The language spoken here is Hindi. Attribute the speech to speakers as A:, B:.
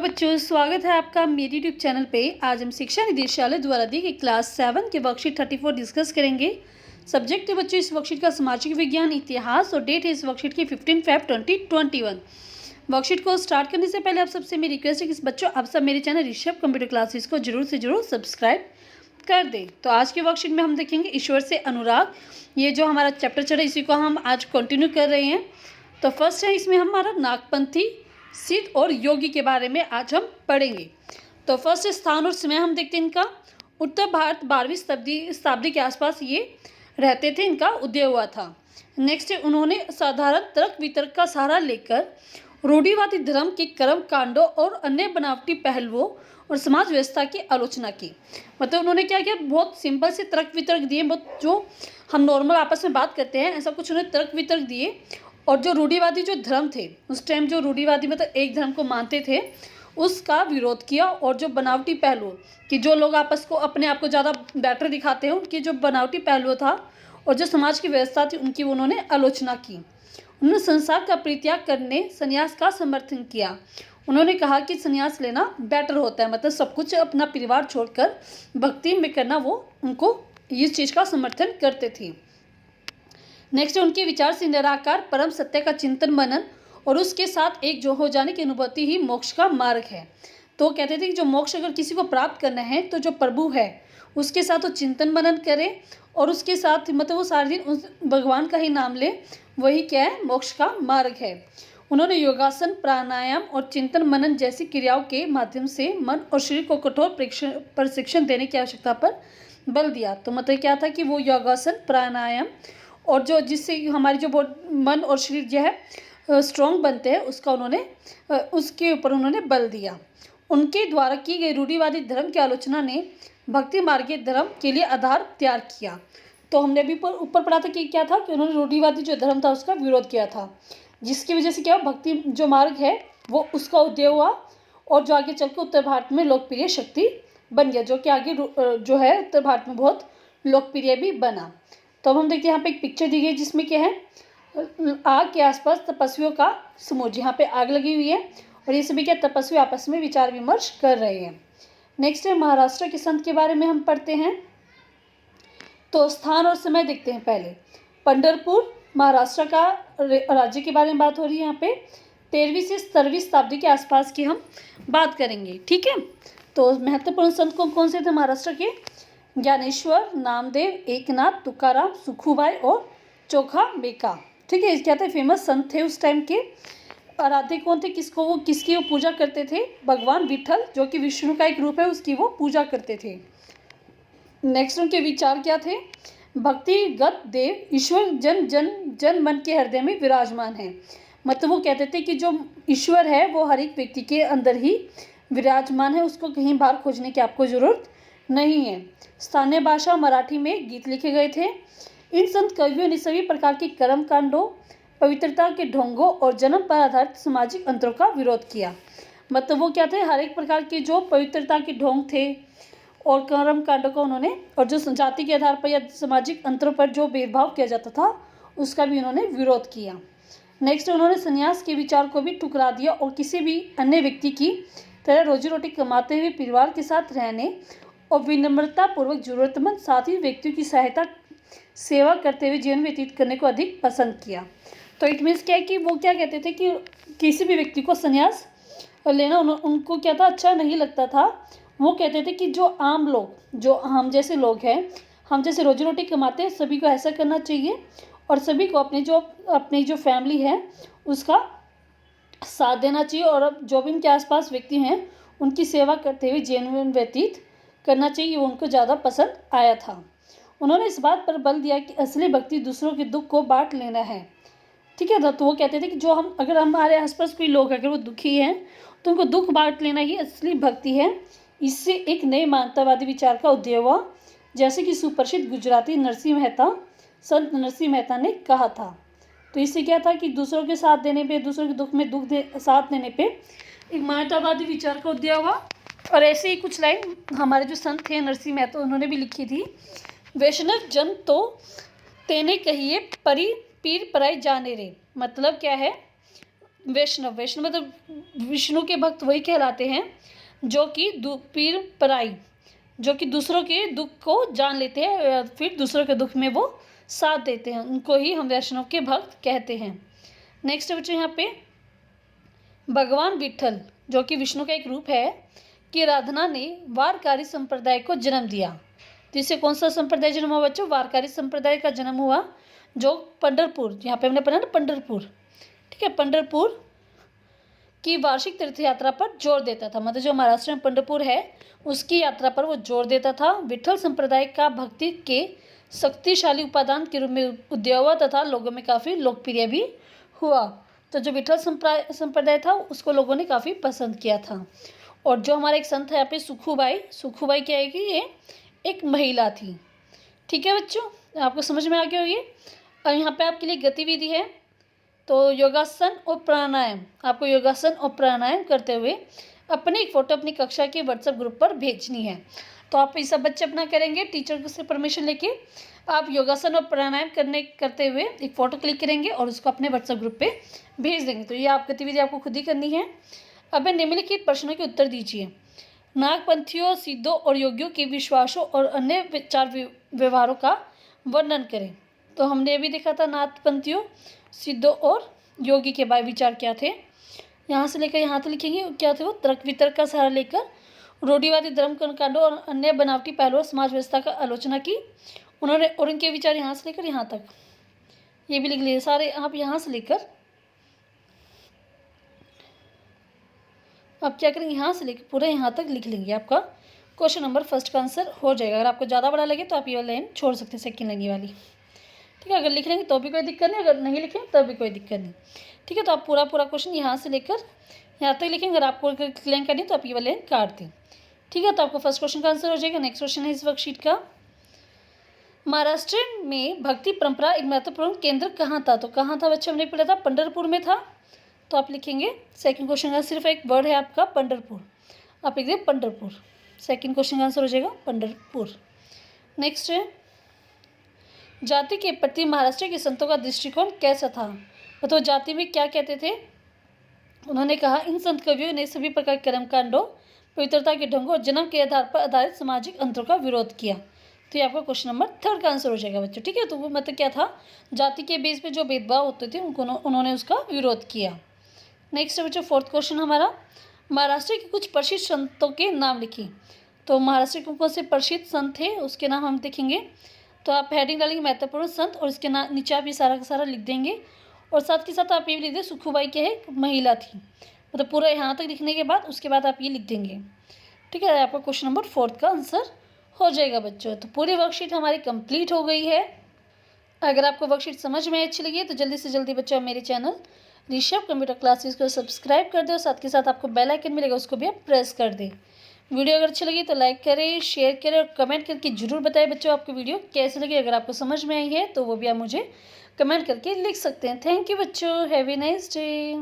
A: हेलो बच्चों, स्वागत है आपका मेरे यूट्यूब चैनल पे। आज हम शिक्षा निदेशालय द्वारा दी गई क्लास 7 के वर्कशीट 34 डिस्कस करेंगे। सब्जेक्ट है बच्चों इस वर्कशीट का सामाजिक विज्ञान इतिहास और डेट है इस वर्कशीट की 15 फ़रवरी 2021। वर्कशीट को स्टार्ट करने से पहले आप सबसे मेरी रिक्वेस्ट है कि बच्चों आप सब मेरे चैनल ऋषभ कंप्यूटर क्लासेस को जरूर से जरूर सब्सक्राइब कर दें। तो आज के वर्कशीट में हम देखेंगे ईश्वर से अनुराग। ये जो हमारा चैप्टर चल रहा है इसी को हम आज कंटिन्यू कर रहे हैं। तो फर्स्ट है इसमें हमारा नागपंथी, सिद्ध और योगी के बारे में आज हम पढ़ेंगे। तो फर्स्ट स्थान और समय हम देखते हैं इनका। उत्तर भारत 12वीं शताब्दी के आसपास ये रहते थे, इनका उदय हुआ था। नेक्स्ट है उन्होंने साधारण तर्क वितर्क का सहारा लेकर रूढ़िवादी धर्म के कर्म कांडों और अन्य बनावटी पहलुओं और समाज व्यवस्था की आलोचना की। मतलब उन्होंने क्या किया, बहुत सिंपल से तर्क वितर्क दिए, बहुत जो हम नॉर्मल आपस में बात करते हैं ऐसा कुछ उन्होंने तर्क वितर्क दिए। और जो रूढ़िवादी जो धर्म थे उस टाइम, जो रूढ़िवादी मतलब एक धर्म को मानते थे, उसका विरोध किया। और जो बनावटी पहलू कि जो लोग आपस को अपने आप को ज़्यादा बेटर दिखाते हैं, उनकी जो बनावटी पहलू था और जो समाज की व्यवस्था थी उनकी उन्होंने आलोचना की। उन्होंने संसार का परित्याग करने संन्यास का समर्थन किया। उन्होंने कहा कि संन्यास लेना बेटर होता है, मतलब सब कुछ अपना परिवार छोड़कर भक्ति में करना, वो उनको इस चीज़ का समर्थन करते थे। नेक्स्ट उनके विचार से निराकार परम सत्य का चिंतन मनन और उसके साथ एक जो हो जाने की अनुभूति ही मोक्ष का मार्ग है। तो कहते थे कि जो मोक्ष अगर किसी को प्राप्त करना है तो जो प्रभु है उसके साथ वो चिंतन मनन करे और उसके साथ मतलब वो सारे दिन उस भगवान का ही नाम ले, वही क्या है, मोक्ष का मार्ग है। उन्होंने योगासन, प्राणायाम और चिंतन मनन जैसी क्रियाओं के माध्यम से मन और शरीर को कठोर प्रशिक्षण देने की आवश्यकता पर बल दिया। तो मतलब क्या था कि वो योगासन, प्राणायाम और जो जिससे हमारी जो मन और शरीर जो है स्ट्रॉन्ग बनते हैं, उसका उन्होंने उसके ऊपर उन्होंने बल दिया। उनके द्वारा की गई रूढ़िवादी धर्म की आलोचना ने भक्ति मार्गीय धर्म के लिए आधार तैयार किया। तो हमने भी ऊपर पढ़ा था कि क्या था कि उन्होंने रूढ़िवादी जो धर्म था उसका विरोध किया था, जिसकी वजह से क्या भक्ति जो मार्ग है वो उसका उदय हुआ और जो आगे चलकर उत्तर भारत में लोकप्रिय शक्ति बन गया, जो कि आगे जो है उत्तर भारत में बहुत लोकप्रिय भी बना। तो अब हम देखते हैं यहाँ पे एक पिक्चर दी गई जिसमें क्या है, आग के आसपास तपस्वियों का समूह, यहाँ पे आग लगी हुई है और ये सभी क्या तपस्वी आपस में विचार विमर्श कर रहे हैं। नेक्स्ट है महाराष्ट्र के संत के बारे में हम पढ़ते हैं। तो स्थान और समय देखते हैं। पहले पंढरपुर महाराष्ट्र का राज्य के बारे में बात हो रही है। यहाँ पे 13वीं से 17वीं शताब्दी के आसपास की हम बात करेंगे, ठीक है। तो महत्वपूर्ण संत कौन से थे महाराष्ट्र के? ज्ञानेश्वर, नामदेव, एकनाथ, तुकाराम, सुखूबाई और चोखा बेका, ठीक है। क्या थे, फेमस संत थे उस टाइम के। आराध्य कौन थे, किसकी वो पूजा करते थे? भगवान विठल, जो कि विष्णु का एक रूप है, उसकी वो पूजा करते थे। नेक्स्ट उनके विचार क्या थे? भक्तिगत देव ईश्वर जन जन जन मन के हृदय में विराजमान है। मतलब वो कहते थे कि जो ईश्वर है वो हर एक व्यक्ति के अंदर ही विराजमान है, उसको कहीं बाहर खोजने की आपको जरूरत नहीं है। स्थानीय भाषा मराठी में गीत लिखे गए थे। इन संत कवियों ने सभी प्रकार के कर्म कांडों, पवित्रता के ढोंगों और जन्म पर आधारित सामाजिक अंतरों का विरोध किया। मतलब वो क्या थे, हर एक प्रकार के जो पवित्रता के ढोंग थे और कर्म कांडों का उन्होंने, और जो जाति के आधार पर या सामाजिक अंतरों पर जो भेदभाव किया जाता था उसका भी उन्होंने विरोध किया। नेक्स्ट उन्होंने संन्यास के विचार को भी ठुकरा दिया और किसी भी अन्य व्यक्ति की तरह रोजी रोटी कमाते हुए परिवार के साथ रहने और विनम्रतापूर्वक जरूरतमंद साथी व्यक्तियों की सहायता सेवा करते हुए जीवन व्यतीत करने को अधिक पसंद किया। तो इट मीन्स क्या है कि वो क्या कहते थे कि किसी भी व्यक्ति को संन्यास लेना उनको क्या था, अच्छा नहीं लगता था। वो कहते थे कि जो आम लोग, जो हम जैसे लोग हैं, हम जैसे रोजी रोटी कमाते हैं, सभी को ऐसा करना चाहिए और सभी को अपनी जो फैमिली है उसका साथ देना चाहिए और जो भी इनके आसपास व्यक्ति हैं उनकी सेवा करते हुए जीवन व्यतीत करना चाहिए, वो उनको ज़्यादा पसंद आया था। उन्होंने इस बात पर बल दिया कि असली भक्ति दूसरों के दुख को बांट लेना है, ठीक है। तो वो कहते थे कि जो अगर हमारे आसपास कोई लोग अगर वो दुखी हैं तो उनको दुख बांट लेना ही असली भक्ति है। इससे एक नए मानवतावादी विचार का उदय हुआ, जैसे कि सुप्रसिद्ध गुजराती संत नरसिंह मेहता ने कहा था। तो इससे क्या था कि दूसरों के साथ देने पे, दूसरों के दुख में साथ देने पे एक मानवतावादी विचार का उदय हुआ। और ऐसे ही कुछ लाइन हमारे जो संत थे नरसिंह मेहता, उन्होंने भी लिखी थी। वैष्णव जन तो तेने कहिए परी पीर पराई जाने रे। मतलब क्या है, वैष्णव, वैष्णव मतलब विष्णु के भक्त वही कहलाते हैं जो कि पीर पराई, जो कि दूसरों के दुख को जान लेते हैं या फिर दूसरों के दुख में वो साथ देते हैं, उनको ही हम वैष्णव के भक्त कहते हैं। नेक्स्ट बच्चों यहाँ पे भगवान विट्ठल जो कि विष्णु का एक रूप है कि आराधना ने वारकारी संप्रदाय को जन्म दिया। तो इससे कौन सा संप्रदाय जन्म हुआ बच्चों? वारकारी संप्रदाय का जन्म हुआ, जो पंढरपुर, यहाँ पे हमने पढ़ा ना पंढरपुर, ठीक है, पंढरपुर की वार्षिक तीर्थ यात्रा पर जोर देता था। मतलब जो महाराष्ट्र में पंढरपुर है उसकी यात्रा पर वो जोर देता था। विट्ठल संप्रदाय का भक्ति के शक्तिशाली उपादान के रूप में उद्योग हुआ तथा लोगों में काफ़ी लोकप्रिय भी हुआ। तो जो विट्ठल संप्रदाय था उसको लोगों ने काफ़ी पसंद किया था। और जो हमारा एक संत है यहाँ पे सुखूबाई, सुखूबाई क्या है कि ये एक महिला थी। ठीक है बच्चों, आपको समझ में आ गया होगी। और यहाँ पे आपके लिए गतिविधि है, तो योगासन और प्राणायाम, आपको योगासन और प्राणायाम करते हुए अपनी एक फ़ोटो अपनी कक्षा के व्हाट्सएप ग्रुप पर भेजनी है। तो आप ये सब बच्चे अपना करेंगे, टीचर से परमिशन लेके आप योगासन और प्राणायाम करते हुए एक फ़ोटो क्लिक करेंगे और उसको अपने व्हाट्सएप ग्रुप पे भेज देंगे। तो ये आप गतिविधि आपको खुद ही करनी है। अब निम्नलिखित प्रश्नों के उत्तर दीजिए। नागपंथियों, सिद्धों और योगियों के विश्वासों और अन्य विचार व्यवहारों का वर्णन करें। तो हमने अभी देखा था नागपंथियों, सिद्धों और योगी के बारे विचार क्या थे। यहाँ से लेकर यहाँ तक लिखेंगे क्या थे वो, तर्क वितर्क का सहारा लेकर रूढ़िवादी धर्म कर्मकांडों और अन्य बनावटी पहलुओं समाज व्यवस्था का आलोचना की उन्होंने, और उनके विचार यहाँ से लेकर यहाँ तक ये भी लिख लिए सारे। आप यहाँ से लेकर आप क्या करेंगे, यहाँ से लेकर पूरा यहाँ तक लिख लेंगे। आपका क्वेश्चन नंबर फर्स्ट का आंसर हो जाएगा। अगर आपको ज़्यादा बड़ा लगे तो आप ये वाली लाइन छोड़ सकते हैं, सेकंड लाइन वाली। ठीक है, अगर लिख लेंगे तो भी कोई दिक्कत नहीं, अगर नहीं लिखेंगे तब भी कोई दिक्कत नहीं। ठीक है, तो आप पूरा क्वेश्चन यहाँ से लेकर यहाँ तक लिखेंगे। अगर आपको क्लियर करनी तो आप ये वाली लाइन काट दें। ठीक है, तो आपको फर्स्ट क्वेश्चन का आंसर हो जाएगा। नेक्स्ट क्वेश्चन है इस वर्कशीट का, महाराष्ट्र में भक्ति परंपरा एक महत्वपूर्ण केंद्र कहाँ था? तो कहाँ था बच्चे, हमने पढ़ा था पंढरपुर में था। तो आप लिखेंगे सेकंड क्वेश्चन का सिर्फ एक वर्ड है आपका पंढरपुर, आप लिख दें पंढरपुर। सेकंड क्वेश्चन का आंसर हो जाएगा पंढरपुर। नेक्स्ट है, जाति के प्रति महाराष्ट्र के संतों का दृष्टिकोण कैसा था? तो जाति में क्या कहते थे? उन्होंने कहा इन संत कवियों ने सभी प्रकार के कर्मकांडों, पवित्रता के ढंगों और जन्म के आधार पर आधारित सामाजिक अंतरों का विरोध किया। तो ये आपका क्वेश्चन नंबर थर्ड का आंसर हो जाएगा बच्चों। ठीक है, तो वो मतलब क्या था, जाति के बेस पे जो भेदभाव होते थे उनको उन्होंने उसका विरोध किया। नेक्स्ट है बच्चों फोर्थ क्वेश्चन हमारा, महाराष्ट्र के कुछ प्रसिद्ध संतों के नाम लिखिए। तो महाराष्ट्र के कौन से प्रसिद्ध संत थे उसके नाम हम देखेंगे। तो आप हेडिंग डालेंगे महत्वपूर्ण संत और इसके नीचे आप ये सारा का सारा लिख देंगे। और साथ के साथ आप ये भी लिख दें सुखूबाई क्या है, महिला थी। मतलब पूरा यहाँ तक लिखने के बाद उसके बाद आप ये लिख देंगे। ठीक है, आपका क्वेश्चन नंबर फोर्थ का आंसर हो जाएगा बच्चों। तो पूरी वर्कशीट हमारी कंप्लीट हो गई है। अगर आपको वर्कशीट समझ में अच्छी लगी है तो जल्दी से जल्दी बच्चों आप मेरे चैनल ऋषभ कंप्यूटर क्लासेस को सब्सक्राइब कर दो, साथ के साथ आपको बेल आइकन मिलेगा उसको भी आप प्रेस कर दें। वीडियो अगर अच्छी लगी तो लाइक करें, शेयर करें और कमेंट करके जरूर बताएं बच्चों आपको वीडियो कैसी लगी। अगर आपको समझ में आई है तो वो भी आप मुझे कमेंट करके लिख सकते हैं। थैंक यू बच्चों, हैव ए नाइस डे।